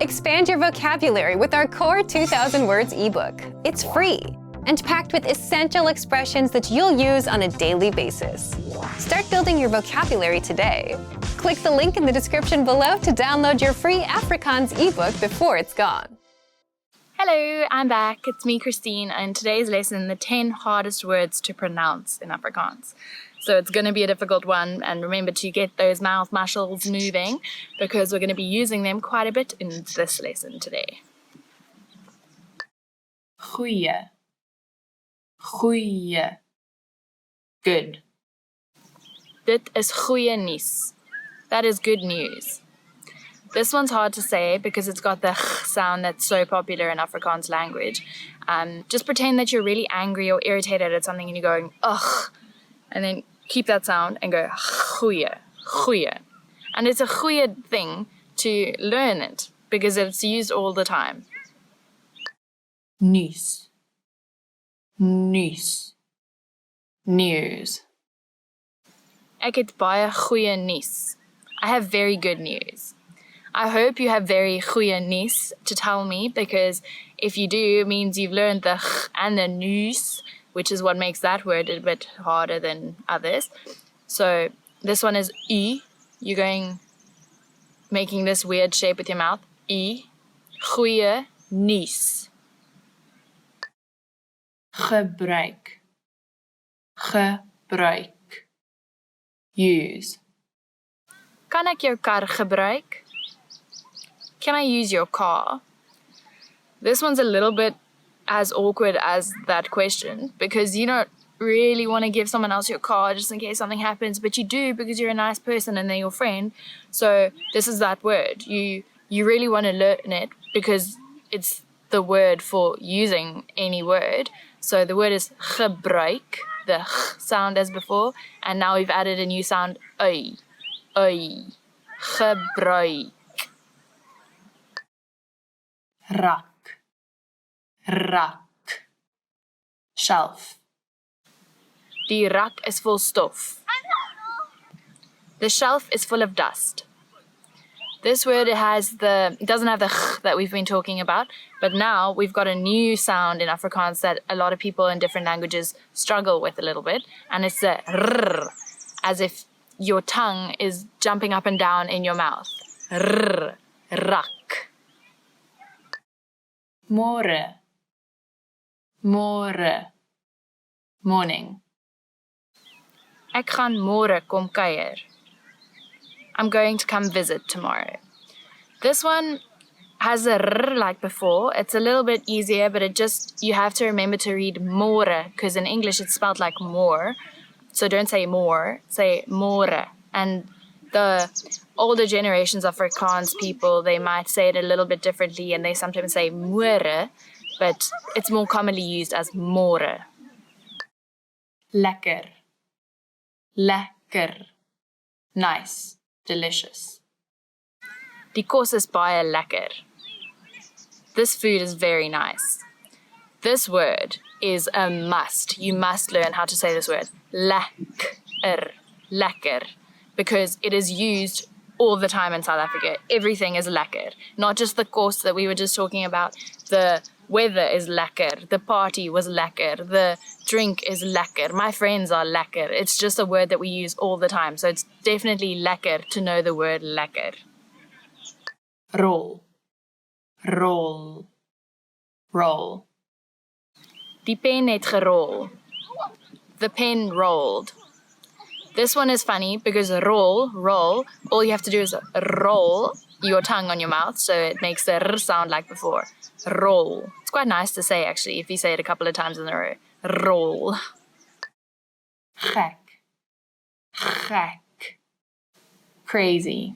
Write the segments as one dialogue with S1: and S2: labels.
S1: Expand your vocabulary with our Core 2000 Words ebook. It's free and packed with essential expressions that you'll use on a daily basis. Start building your vocabulary today. Click the link in the description below to download your free Afrikaans ebook before it's gone.
S2: Hello, I'm back. It's me, Christine, and today's lesson, the 10 hardest words to pronounce in Afrikaans. So it's going to be a difficult one, and remember to get those mouth muscles moving because we're going to be using them quite a bit in this lesson today.
S3: Goeie. Goeie. Good.
S2: Dit is goeie nuus. That is good news. This one's hard to say because it's got the ch sound that's so popular in Afrikaans language. Just pretend that you're really angry or irritated at something and you're going, ugh, and then keep that sound and go, goeie, goeie. And it's a goeie thing to learn it because it's used all the time.
S3: Nuus. Nuus. News.
S2: Ek het baie goeie nuus. I have very good news. I hope you have very goeie nuus to tell me because if you do, it means you've learned the ch and the nuus, which is what makes that word a bit harder than others. So this one is I. You're making this weird shape with your mouth. I. Goeie nuus.
S3: Gebruik. Gebruik. Use.
S2: Kan ek jou kar gebruik? Can I use your car? This one's a little bit as awkward as that question because you don't really want to give someone else your car just in case something happens, but you do because you're a nice person and they're your friend. So this is that word. You really want to learn it because it's the word for using any word. So the word is gebruik, the ch sound as before, and now we've added a new sound, oi. Oi. Gebruik.
S3: Rak. Rak. Shelf.
S2: Die rak is vol stof. The shelf is full of dust. This word it doesn't have the ch that we've been talking about, but now we've got a new sound in Afrikaans that a lot of people in different languages struggle with a little bit, and it's the rrr, as if your tongue is jumping up and down in your mouth. Rrr, rak.
S3: Môre. Môre. Morning.
S2: Ek gaan môre kom kuier. I'm going to come visit tomorrow. This one has a r like before. It's a little bit easier, but you have to remember to read môre because in English it's spelled like more. So don't say more, say môre. And the older generations of Afrikaans people, they might say it a little bit differently and they sometimes say môre, but it's more commonly used as môre.
S3: Lekker. Lekker. Nice. Delicious.
S2: Die kos is baie lekker. This food is very nice. This word is a must. You must learn how to say this word. Lekker. Lekker. Because it is used all the time in South Africa. Everything is lekker. Not just the kos that we were just talking about. The weather is lekker. The party was lekker. The drink is lekker. My friends are lekker. It's just a word that we use all the time. So it's definitely lekker to know the word lekker.
S3: Rol. Rol. Roll.
S2: Die pen het gerol. The pen rolled. This one is funny because roll, all you have to do is roll your tongue on your mouth so it makes the r sound like before. Roll. It's quite nice to say actually if you say it a couple of times in a row. Roll.
S3: Gek. Gek. Crazy.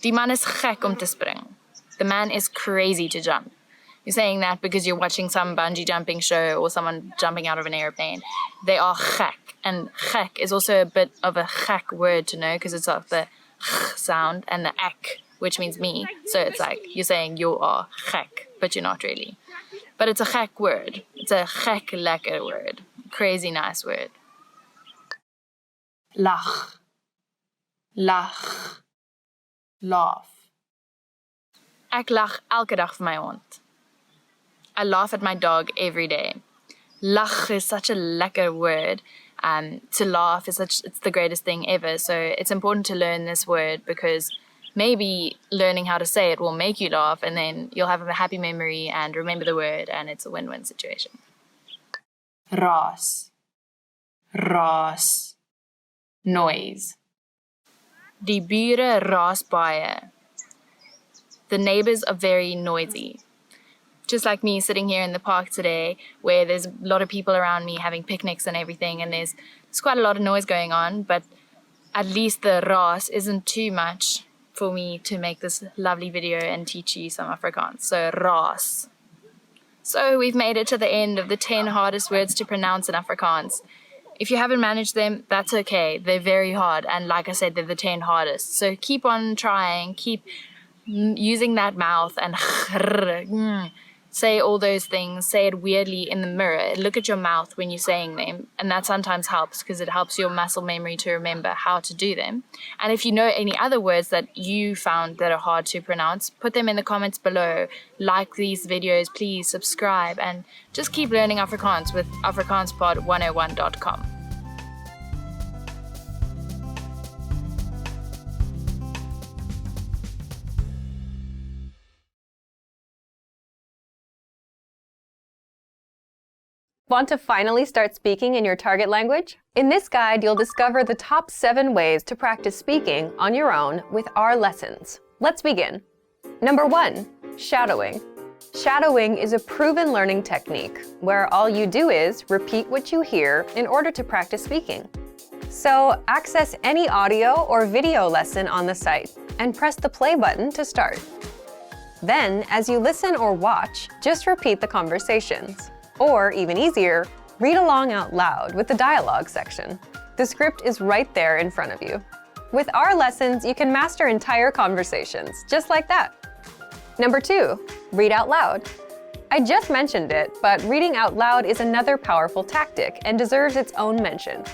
S2: Die man is gek om te spring. The man is crazy to jump. You're saying that because you're watching some bungee jumping show or someone jumping out of an airplane. They are gek. And gek is also a bit of a gek word to know because it's of the ch sound and the ek, which means me. So it's like you're saying you are gek, but you're not really. But it's a gek word. It's a gek lekker word. Crazy nice word.
S3: Lach. Lach. Laugh.
S2: Ek lag elke dag vir my hond. I laugh at my dog every day. Lag is such a lekker word. To laugh is it's the greatest thing ever. So it's important to learn this word because maybe learning how to say it will make you laugh and then you'll have a happy memory and remember the word and it's a win-win situation.
S3: Raas. Raas. Noise.
S2: Die bure raas baie. The neighbors are very noisy. Just like me sitting here in the park today where there's a lot of people around me having picnics and everything and there's quite a lot of noise going on, but at least the raas isn't too much for me to make this lovely video and teach you some Afrikaans. So raas. So we've made it to the end of the 10 hardest words to pronounce in Afrikaans. If you haven't managed them, that's okay. They're very hard and like I said, they're the 10 hardest. So keep on trying, keep using that mouth and say all those things, say it weirdly in the mirror. Look at your mouth when you're saying them, and that sometimes helps because it helps your muscle memory to remember how to do them. And if you know any other words that you found that are hard to pronounce, put them in the comments below. Like these videos, please subscribe, and just keep learning Afrikaans with afrikaanspod101.com.
S1: Want to finally start speaking in your target language? In this guide, you'll discover the top 7 ways to practice speaking on your own with our lessons. Let's begin. Number 1, shadowing. Shadowing is a proven learning technique where all you do is repeat what you hear in order to practice speaking. So access any audio or video lesson on the site and press the play button to start. Then, as you listen or watch, just repeat the conversations. Or, even easier, read along out loud with the dialogue section. The script is right there in front of you. With our lessons, you can master entire conversations, just like that. Number 2, read out loud. I just mentioned it, but reading out loud is another powerful tactic and deserves its own mention.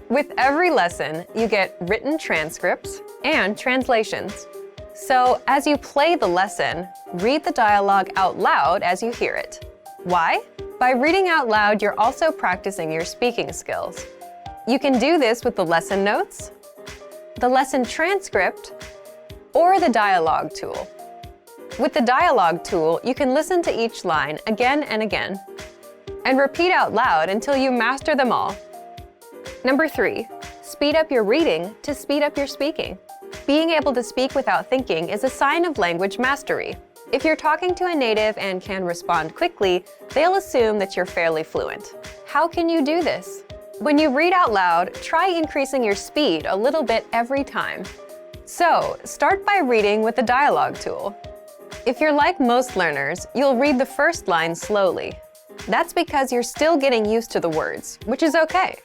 S1: With every lesson, you get written transcripts and translations. So, as you play the lesson, read the dialogue out loud as you hear it. Why? By reading out loud, you're also practicing your speaking skills. You can do this with the lesson notes, the lesson transcript, or the dialogue tool. With the dialogue tool, you can listen to each line again and again, and repeat out loud until you master them all. Number 3, speed up your reading to speed up your speaking. Being able to speak without thinking is a sign of language mastery. If you're talking to a native and can respond quickly, they'll assume that you're fairly fluent. How can you do this? When you read out loud, try increasing your speed a little bit every time. So, start by reading with the dialogue tool. If you're like most learners, you'll read the first line slowly. That's because you're still getting used to the words, which is okay.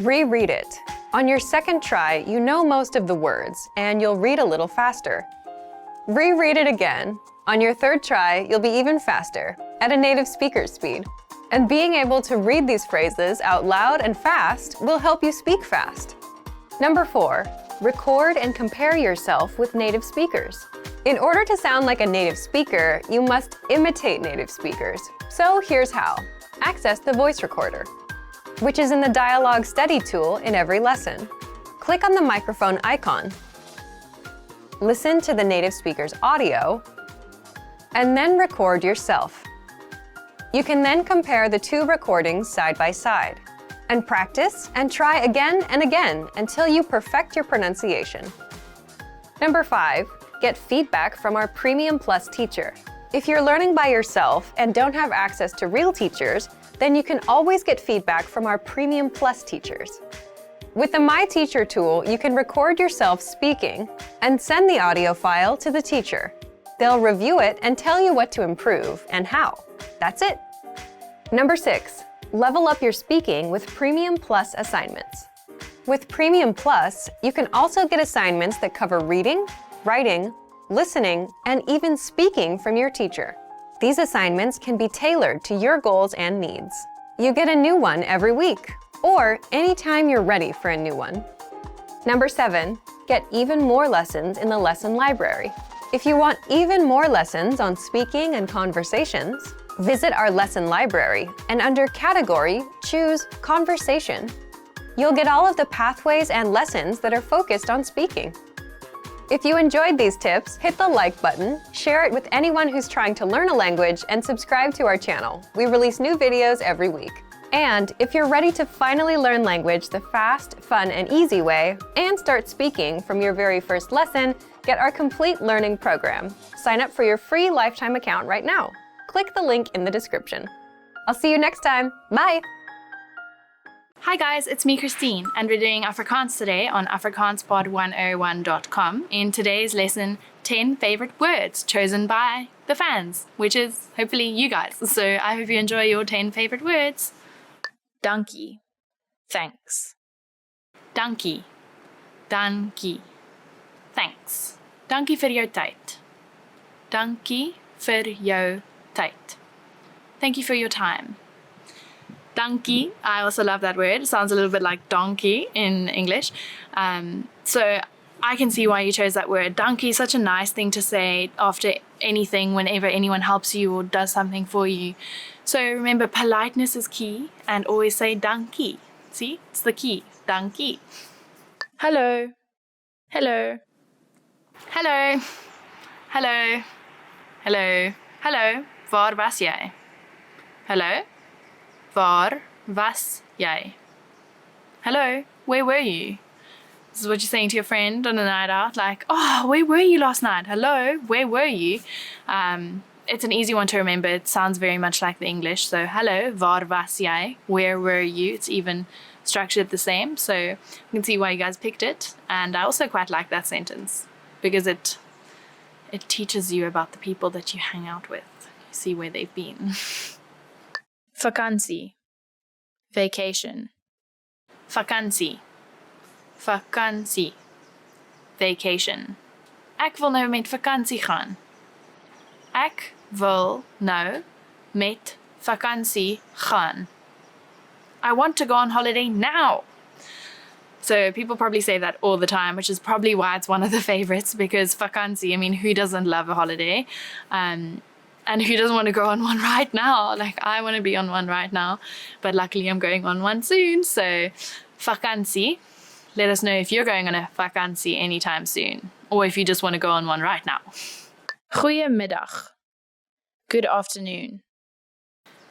S1: Reread it. On your second try, you know most of the words, and you'll read a little faster. Reread it again. On your third try, you'll be even faster, at a native speaker's speed. And being able to read these phrases out loud and fast will help you speak fast. Number 4, record and compare yourself with native speakers. In order to sound like a native speaker, you must imitate native speakers. So here's how. Access the voice recorder, which is in the dialogue study tool in every lesson. Click on the microphone icon. Listen to the native speaker's audio, and then record yourself. You can then compare the 2 recordings side by side, and practice and try again and again until you perfect your pronunciation. Number 5, get feedback from our Premium Plus teacher. If you're learning by yourself and don't have access to real teachers, then you can always get feedback from our Premium Plus teachers. With the My Teacher tool, you can record yourself speaking and send the audio file to the teacher. They'll review it and tell you what to improve and how. That's it. Number 6, level up your speaking with Premium Plus assignments. With Premium Plus, you can also get assignments that cover reading, writing, listening, and even speaking from your teacher. These assignments can be tailored to your goals and needs. You get a new one every week, or anytime you're ready for a new one. Number 7, get even more lessons in the lesson library. If you want even more lessons on speaking and conversations, visit our lesson library and under Category, choose Conversation. You'll get all of the pathways and lessons that are focused on speaking. If you enjoyed these tips, hit the like button, share it with anyone who's trying to learn a language, and subscribe to our channel. We release new videos every week. And if you're ready to finally learn language the fast, fun, and easy way, and start speaking from your very first lesson, get our complete learning program. Sign up for your free lifetime account right now. Click the link in the description. I'll see you next time. Bye!
S2: Hi guys, it's me Christine, and we're doing Afrikaans today on afrikaanspod101.com in today's lesson 10 favorite words chosen by the fans, which is hopefully you guys. So I hope you enjoy your 10 favorite words. Dankie, thanks. Dankie, dankie, thanks. Dankie vir jou tyd. Dankie vir jou tyd. Thank you for your time. Dankie, I also love that word. It sounds a little bit like donkey in English. So I can see why you chose that word. Dankie is such a nice thing to say after anything, whenever anyone helps you or does something for you. So remember, politeness is key, and always say dankie. See, it's the key. Dankie. Hello. Hello. Hello. Hello. Hello. Hello. Waar was jy? Hello. Waar was jy? Hello. Where were you? This is what you're saying to your friend on a night out, like, oh, where were you last night? Hello, where were you? It's an easy one to remember. It sounds very much like the English. So, hello, waar was jy? Where were you? It's even structured the same. So you can see why you guys picked it. And I also quite like that sentence because it teaches you about the people that you hang out with. You see where they've been. Vakansie, vacation. Vakansie. Vakansie, vacation. Ek wil nou met vakansie gaan. Ek wil nou met vakansie gaan. I want to go on holiday now. So people probably say that all the time, which is probably why it's one of the favorites, because vakansie, I mean, who doesn't love a holiday? And who doesn't want to go on one right now? Like, I want to be on one right now, but luckily I'm going on one soon. So vakansie. Let us know if you're going on a vakansie anytime soon, or if you just want to go on one right now. Goeiemiddag. Good afternoon.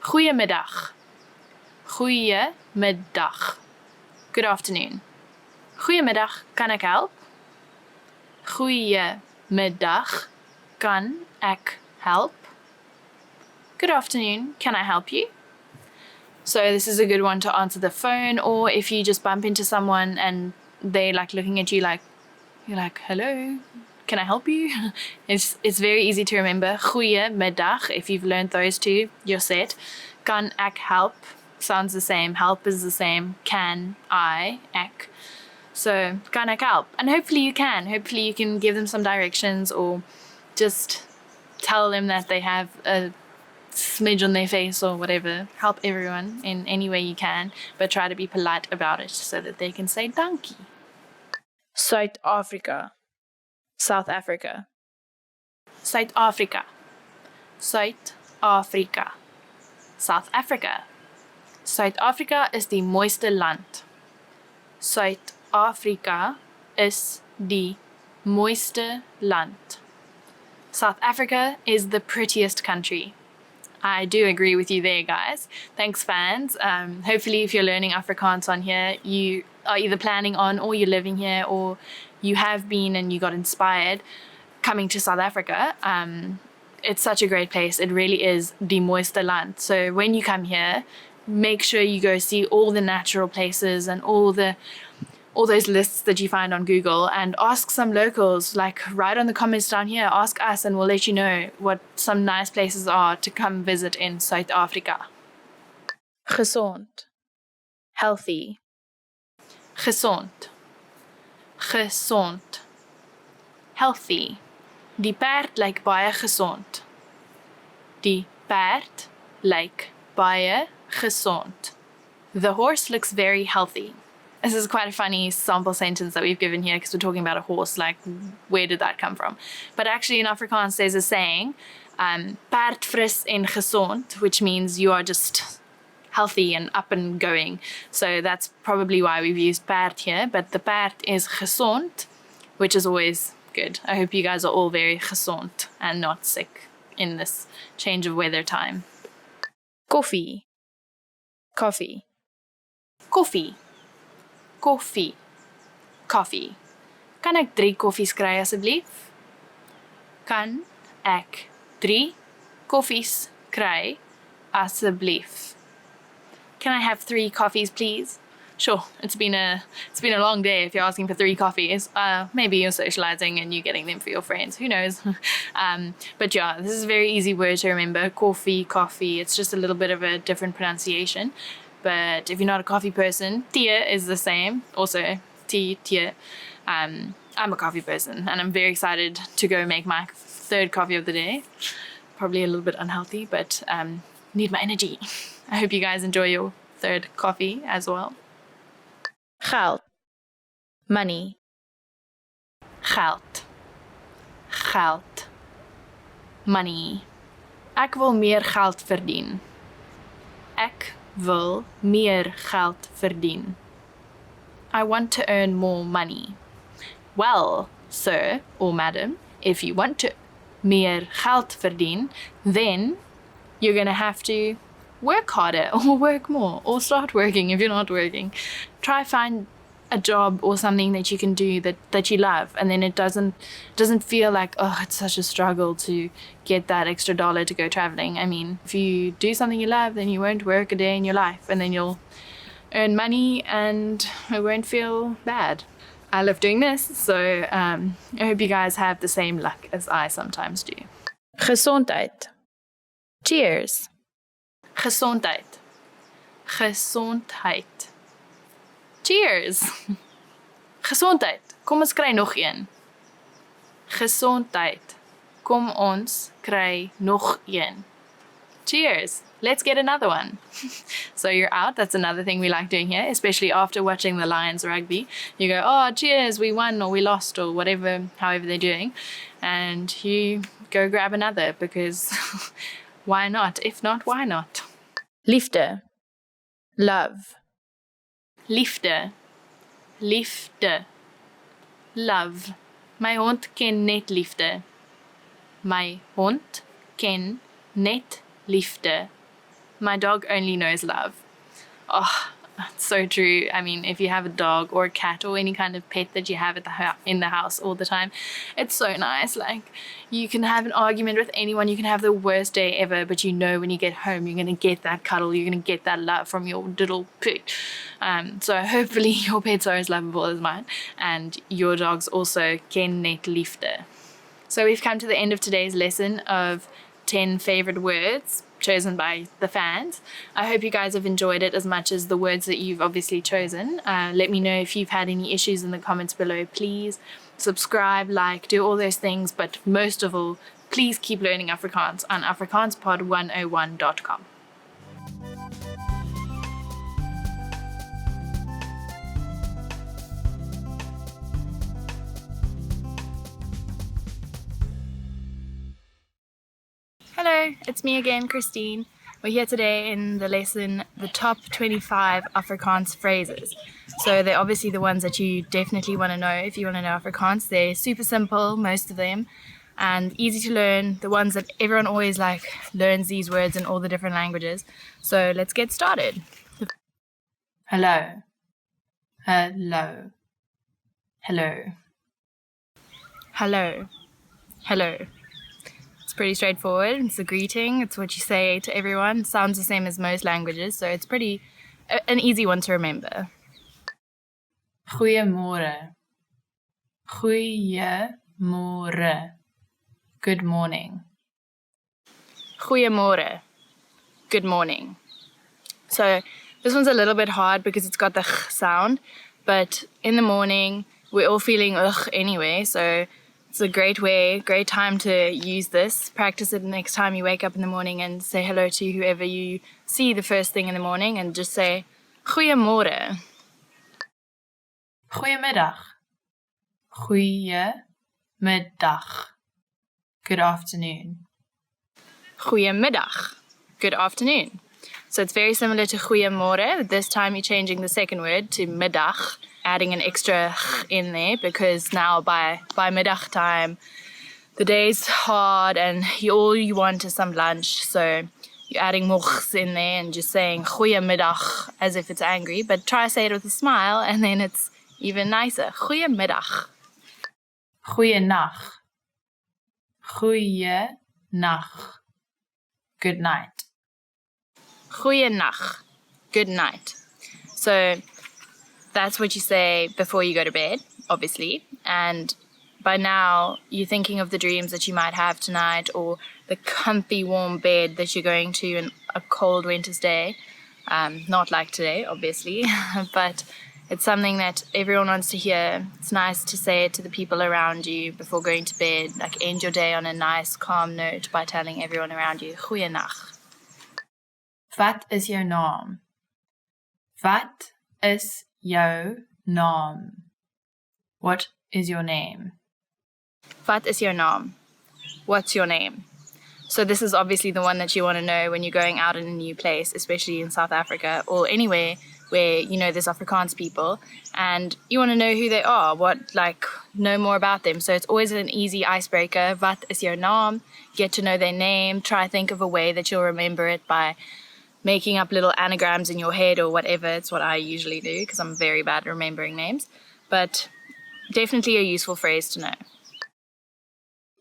S2: Goeiemiddag. Goeiemiddag. Good afternoon. Goeiemiddag, kan ek help? Goeiemiddag, kan ek help? Good afternoon, can I help you? So this is a good one to answer the phone, or if you just bump into someone and they're like looking at you like, you're like, hello, can I help you? It's very easy to remember. Goeiemiddag, if you've learned those two, you're set. Kan ek help sounds the same. Help is the same. Can I, ek. So kan ek help? And hopefully you can. Hopefully you can give them some directions or just tell them that they have a smidge on their face or whatever. Help everyone in any way you can, but try to be polite about it so that they can say dankie. South Africa. South Africa. South Africa. South Africa. South Africa. South Africa is die mooiste land. South Africa is die mooiste land. South Africa is the prettiest country. I do agree with you there, guys. Thanks, fans. Hopefully, if you're learning Afrikaans on here, you are either planning on or you're living here or you have been and you got inspired coming to South Africa. It's such a great place. It really is die mooiste land. So when you come here, make sure you go see all the natural places and all those lists that you find on Google, and ask some locals, like write on the comments down here, ask us and we'll let you know what some nice places are to come visit in South Africa. Gezond. Healthy. Gezond. Gezond. Healthy. Die perd lyk baie gesond. Die perd lyk baie gesond. The horse looks very healthy. This is quite a funny sample sentence that we've given here because we're talking about a horse. Like, where did that come from? But actually in Afrikaans there's a saying, perd fris en gesond, which means you are just healthy and up and going. So that's probably why we've used perd here, but the perd is gesond, which is always good. I hope you guys are all very gesond and not sick in this change of weather time. Koffie. Coffee. Koffie. Koffie. Coffee. Kan ek 3 koffies kry asseblief? Kan ek 3 koffies kry asseblief? Can I have 3 coffees, please? Sure, it's been a long day if you're asking for 3 coffees. Maybe you're socializing and you're getting them for your friends. Who knows? But yeah, this is a very easy word to remember. Coffee, coffee. It's just a little bit of a different pronunciation. But if you're not a coffee person, tea is the same. Also, tea. I'm a coffee person, and I'm very excited to go make my 3rd coffee of the day. Probably a little bit unhealthy, but need my energy. I hope you guys enjoy your 3rd coffee as well. Geld. Money. Geld. Geld. Money. Ek wil meer geld verdien. Ek wil meer geld verdien. I want to earn more money. Well, sir or madam, if you want to meer geld verdien, then you're going to have to work harder or work more or start working if you're not working. Try find a job or something that you can do that you love, and then it doesn't feel like, oh, it's such a struggle to get that extra dollar to go traveling. I mean, if you do something you love, then you won't work a day in your life, and then you'll earn money and it won't feel bad. I love doing this, so I hope you guys have the same luck as I sometimes do. Gesondheid. Cheers. Gesondheid. Gesondheid. Cheers. Gesondheid. Kom ons kry nog een. Gesondheid. Kom ons kry nog een. Cheers. Let's get another one. So you're out. That's another thing we like doing here, especially after watching the Lions rugby. You go, oh, cheers, we won or we lost or whatever, however they're doing. And you go grab another because why not? If not, why not? Liefde. Love. Liefde. Liefde. Love. My hond ken net liefde. My hond ken net liefde. My dog only knows love. Oh, that's so true. I mean, if you have a dog or a cat or any kind of pet that you have in the house all the time, it's so nice. Like, you can have an argument with anyone, you can have the worst day ever, but you know when you get home, you're going to get that cuddle, you're going to get that love from your little pet. So hopefully your pets are as lovable as mine, and your dogs also ken net liefde. So we've come to the end of today's lesson of 10 favorite words chosen by the fans. I hope you guys have enjoyed it as much as the words that you've obviously chosen. Let me know if you've had any issues in the comments below. Please subscribe, like, do all those things, but most of all, please keep learning Afrikaans on afrikaanspod101.com. Hello, it's me again, Christine. We're here today in the lesson, the top 25 Afrikaans phrases. So they're obviously the ones that you definitely want to know if you want to know Afrikaans. They're super simple, most of them, and easy to learn. The ones that everyone always learns these words in all the different languages. So let's get started.
S3: Hello. Hello. Hello.
S2: Hello. Hello. It's pretty straightforward. It's a greeting. It's what you say to everyone. It sounds the same as most languages, so it's an easy one to remember.
S3: Goeiemôre. Goeiemôre. Good morning.
S2: Goeiemôre. Good morning. So this one's a little bit hard because it's got the ch sound, but in the morning we're all feeling ugh anyway, so it's a great time to use this. Practice it next time you wake up in the morning and say hello to whoever you see the first thing in the morning and just say Goeiemôre.
S3: Goeiemiddag. Goeiemiddag. Good afternoon.
S2: Goeiemiddag. Good afternoon. So it's very similar to goeiemorgen. This time you're changing the second word to middag, adding an extra in there because now by middag time, the day's hard and all you want is some lunch. So you're adding mogs in there and just saying goeiemiddag as if it's angry, but try to say it with a smile and then it's even nicer. Goeiemiddag.
S3: Goeienacht. Goeienacht. Good night.
S2: Goeienacht. Good night. So that's what you say before you go to bed, obviously. And by now, you're thinking of the dreams that you might have tonight or the comfy warm bed that you're going to in a cold winter's day. Not like today, obviously, but it's something that everyone wants to hear. It's nice to say it to the people around you before going to bed, like end your day on a nice, calm note by telling everyone around you, goeienacht.
S3: Wat is jou naam? Wat is jou naam? What is your name?
S2: Wat is jou naam? What's your name? So this is obviously the one that you want to know when you're going out in a new place, especially in South Africa or anywhere where you know there's Afrikaans people and you want to know who they are, know more about them. So it's always an easy icebreaker. Wat is jou naam? Get to know their name. Try to think of a way that you'll remember it by making up little anagrams in your head or whatever. It's what I usually do because I'm very bad at remembering names. But definitely a useful phrase to know.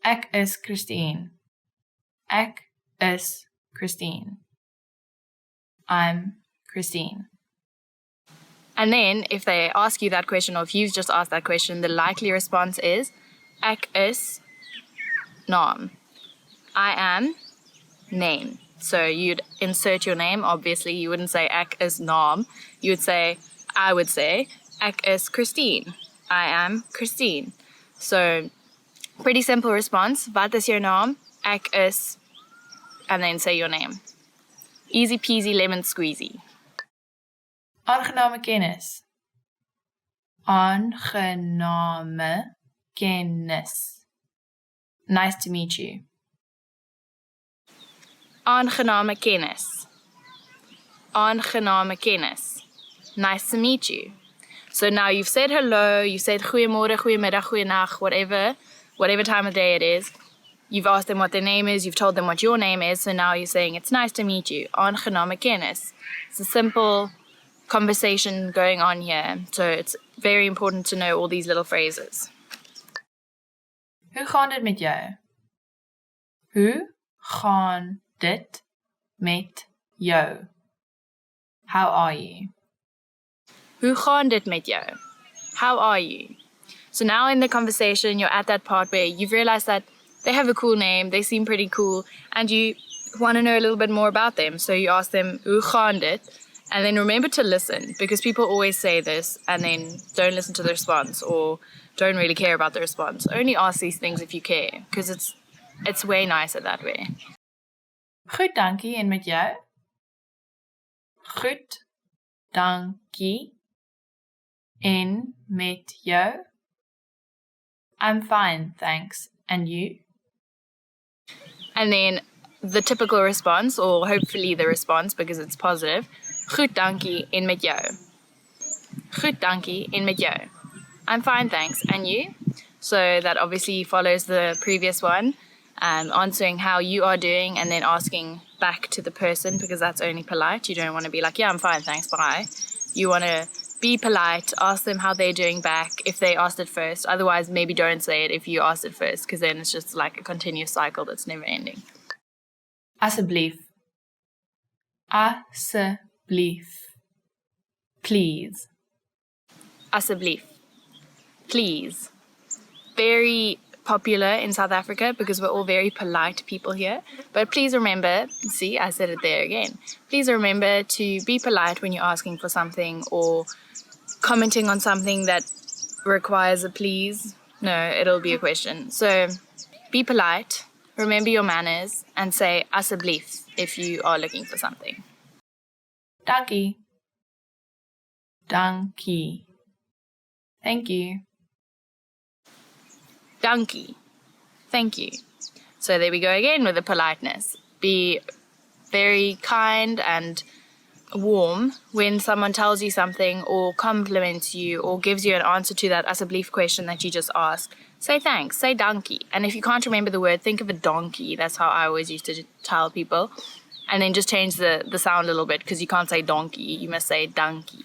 S3: Ek is Christine. Ek is Christine. I'm Christine.
S2: And then if they ask you that question or if you've just asked that question, the likely response is ek is naam. I am name. So you'd insert your name. Obviously, you wouldn't say ek is naam. You would say, I would say, ek is Christine. I am Christine. So pretty simple response. Wat is jou naam? Ek is, and then say your name. Easy peasy lemon squeezy.
S3: Aangename kennis. Aangename kennis. Nice to meet you.
S2: Aangename kennis. Aangename kennis. Nice to meet you. So now you've said hello, you've said goeiemorgen, goeiemiddag, goeienacht, whatever time of day it is. You've asked them what their name is, you've told them what your name is, so now you're saying it's nice to meet you. Aangename kennis. It's a simple conversation going on here, so it's very important to know all these little phrases.
S3: Hoe gaan dit met jou? Hoe gaan dit met jou? How are you?
S2: Hoe gaan dit met jou? How are you? So now in the conversation, you're at that part where you've realized that they have a cool name, they seem pretty cool, and you want to know a little bit more about them. So you ask them, hoe gaan dit? And then remember to listen, because people always say this and then don't listen to the response or don't really care about the response. Only ask these things if you care, because it's way nicer that way.
S3: Goed, dankie. En met jou? Goed, dankie. En met jou? I'm fine, thanks. And you?
S2: And then the typical response, or hopefully the response because it's positive, goed dankie en met jou. Goed dankie en met jou. I'm fine, thanks. And you? So that obviously follows the previous one, answering how you are doing and then asking back to the person because that's only polite. You don't want to be like, yeah, I'm fine, thanks, bye. You want to be polite, ask them how they're doing back if they asked it first. Otherwise, maybe don't say it if you asked it first because then it's just like a continuous cycle that's never ending.
S3: Asseblief. Asseblief. Please.
S2: Asseblief. Please. Very popular in South Africa because we're all very polite people here. But please remember, see, I said it there again. Please remember to be polite when you're asking for something or commenting on something that requires a please. No, it'll be a question. So be polite, remember your manners, and say asseblief if you are looking for something.
S3: Dankie. Dankie. Thank you.
S2: Dankie. Thank you. So there we go again with the politeness. Be very kind and warm when someone tells you something or compliments you or gives you an answer to that asseblief question that you just asked. Say thanks, say dankie. And if you can't remember the word, think of a donkey. That's how I always used to tell people. And then just change the sound a little bit because you can't say donkey, you must say dankie.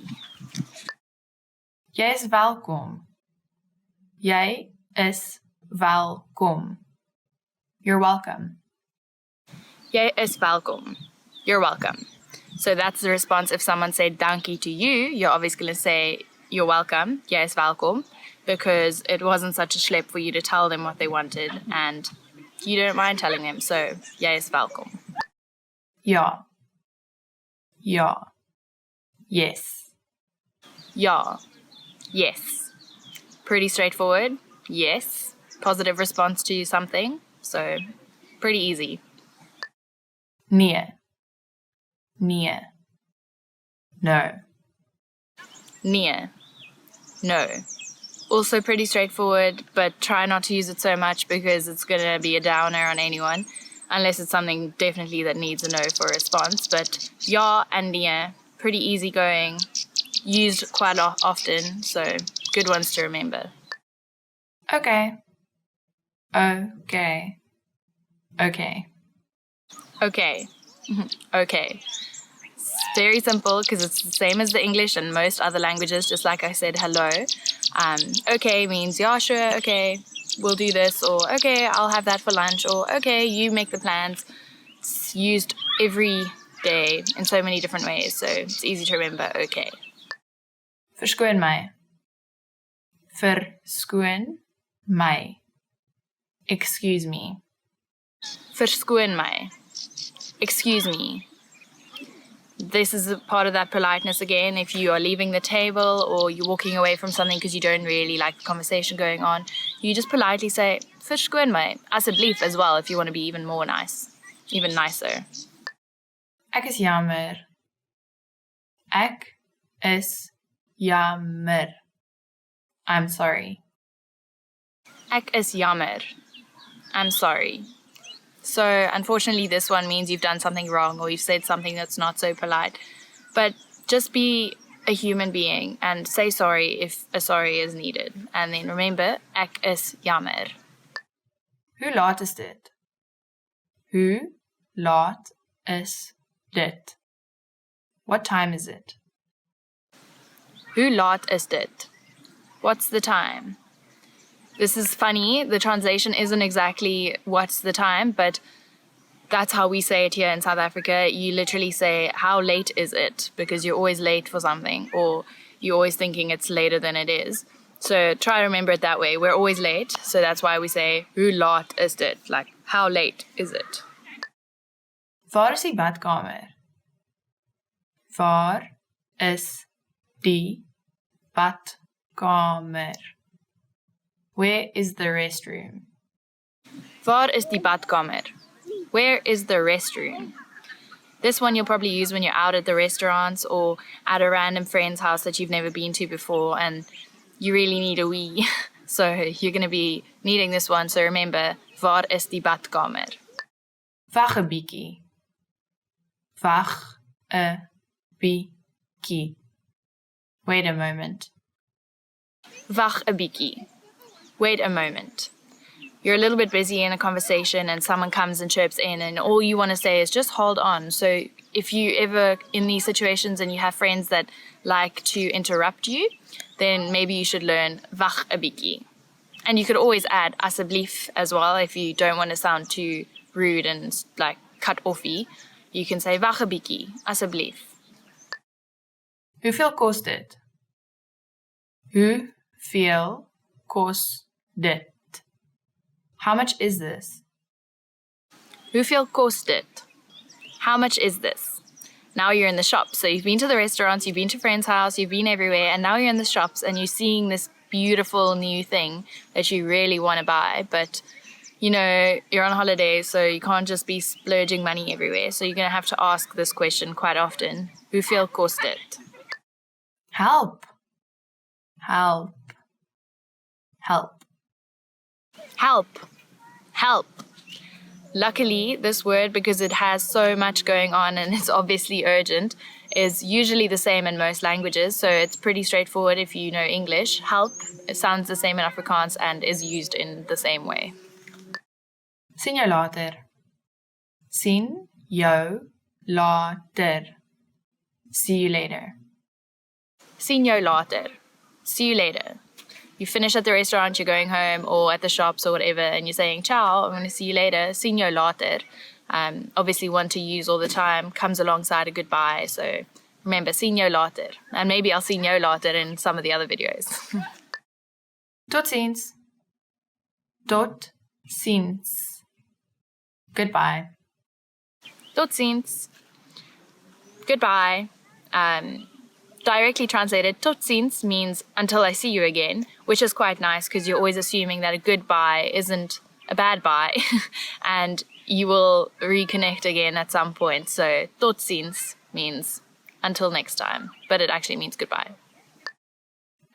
S3: Jy is welkom. Jy is welkom. You're welcome.
S2: Jy is welkom. You're welcome. So that's the response. If someone said dankie to you, you're obviously going to say you're welcome. Jy is welkom. Because it wasn't such a schlep for you to tell them what they wanted and you don't mind telling them. So jy is welkom.
S3: Ja. Ja. Yes.
S2: Ja. Yes. Pretty straightforward. Yes. Positive response to something. So pretty easy.
S3: Nee. Nee. No.
S2: Nee. No. Also pretty straightforward, but try not to use it so much because it's going to be a downer on anyone, unless it's something definitely that needs a no for a response. But ja and nee, pretty easygoing, used quite often, so good ones to remember.
S3: Okay. Okay. Okay.
S2: Okay. Okay. It's very simple because it's the same as the English and most other languages, just like I said, hello. Okay means, yeah, sure, okay, we'll do this, or okay, I'll have that for lunch, or okay, you make the plans. It's used every day in so many different ways, so it's easy to remember, okay.
S3: Verskoon my. Verskoon my. Excuse me.
S2: Verskoon my. Excuse me. This is a part of that politeness again. If you are leaving the table or you're walking away from something because you don't really like the conversation going on, you just politely say, verskoon my, asseblief as well if you want to be even more nice, even nicer.
S3: Ek is jammer. Ek is jammer. I'm sorry.
S2: Ek is jammer. I'm sorry. So unfortunately this one means you've done something wrong or you've said something that's not so polite. But just be a human being and say sorry if a sorry is needed. And then remember, ek is jammer.
S3: Hoe laat is dit? Hoe laat is dit? What time is it?
S2: Hoe laat is dit? What's the time? This is funny. The translation isn't exactly what's the time, but that's how we say it here in South Africa. You literally say, how late is it? Because you're always late for something, or you're always thinking it's later than it is. So try to remember it that way. We're always late, so that's why we say, hoe laat is dit? Like, how late is it?
S3: Waar is die badkamer? Waar is die badkamer? Where is the restroom?
S2: Waar is die badkamer? Where is the restroom? This one you'll probably use when you're out at the restaurants or at a random friend's house that you've never been to before and you really need a wee. So you're going to be needing this one. So remember, waar is die badkamer?
S3: Wag 'n bietjie. Wag 'n bietjie. Wait a moment.
S2: Wag 'n bietjie. Wait a moment. You're a little bit busy in a conversation and someone comes and chirps in and all you want to say is just hold on. So if you ever in these situations and you have friends that like to interrupt you, then maybe you should learn wag 'n bietjie. And you could always add asseblief as well if you don't want to sound too rude and like cut offy. You can say wag 'n bietjie, asseblief.
S3: Hoeveel kos dit? Hoeveel kos dit? How much is this?
S2: Hoeveel kos dit? How much is this? Now you're in the shops. So you've been to the restaurants, you've been to friends' house, you've been everywhere, and now you're in the shops and you're seeing this beautiful new thing that you really want to buy, but you know, you're on holiday, so you can't just be splurging money everywhere. So you're going to have to ask this question quite often. Hoeveel kost dit?
S3: Help. Help. Help.
S2: Help. Help. Luckily, this word, because it has so much going on and it's obviously urgent, is usually the same in most languages, so it's pretty straightforward if you know English. Help, it sounds the same in Afrikaans and is used in the same way.
S3: Sien jou later. Sien jou later. See you later.
S2: Sien jou later. See you later. You finish at the restaurant, you're going home, or at the shops or whatever, and you're saying, ciao, I'm going to see you later. Sien jou later. Obviously one to use all the time, comes alongside a goodbye, so remember, sien jou later. And maybe I'll sien jou later in some of the other videos.
S3: Tot ziens. Tot ziens. Goodbye.
S2: Tot ziens. Goodbye. Directly translated, tot ziens means until I see you again, which is quite nice because you're always assuming that a goodbye isn't a bad bye and you will reconnect again at some point. So tot ziens means until next time, but it actually means goodbye.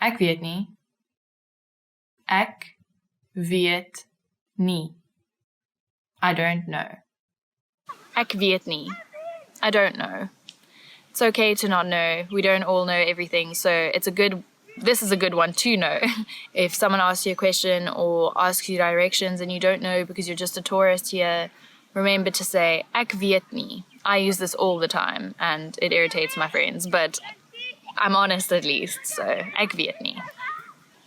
S3: Ek weet nie. Ek weet nie. I don't know.
S2: Ek weet nie. I don't know. It's okay to not know. We don't all know everything, so this is a good one to know. If someone asks you a question or asks you directions and you don't know because you're just a tourist here, remember to say, ek weet nie. I use this all the time and it irritates my friends, but I'm honest at least, so ek weet nie.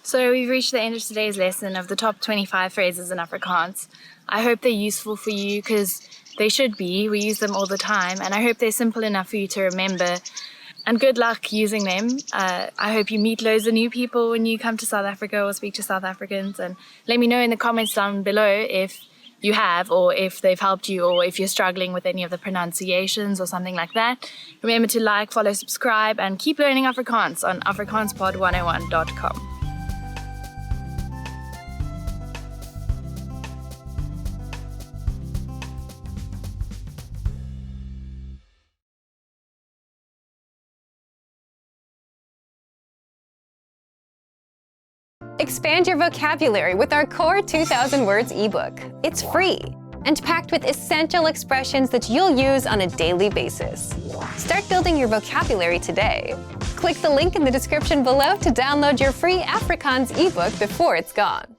S2: So we've reached the end of today's lesson of the top 25 phrases in Afrikaans. I hope they're useful for you because they should be. We use them all the time, and I hope they're simple enough for you to remember. And good luck using them. I hope you meet loads of new people when you come to South Africa or speak to South Africans. And let me know in the comments down below if you have, or if they've helped you, or if you're struggling with any of the pronunciations or something like that. Remember to like, follow, subscribe, and keep learning Afrikaans on afrikaanspod101.com.
S1: Expand your vocabulary with our Core 2000 Words ebook. It's free and packed with essential expressions that you'll use on a daily basis. Start building your vocabulary today. Click the link in the description below to download your free Afrikaans ebook before it's gone.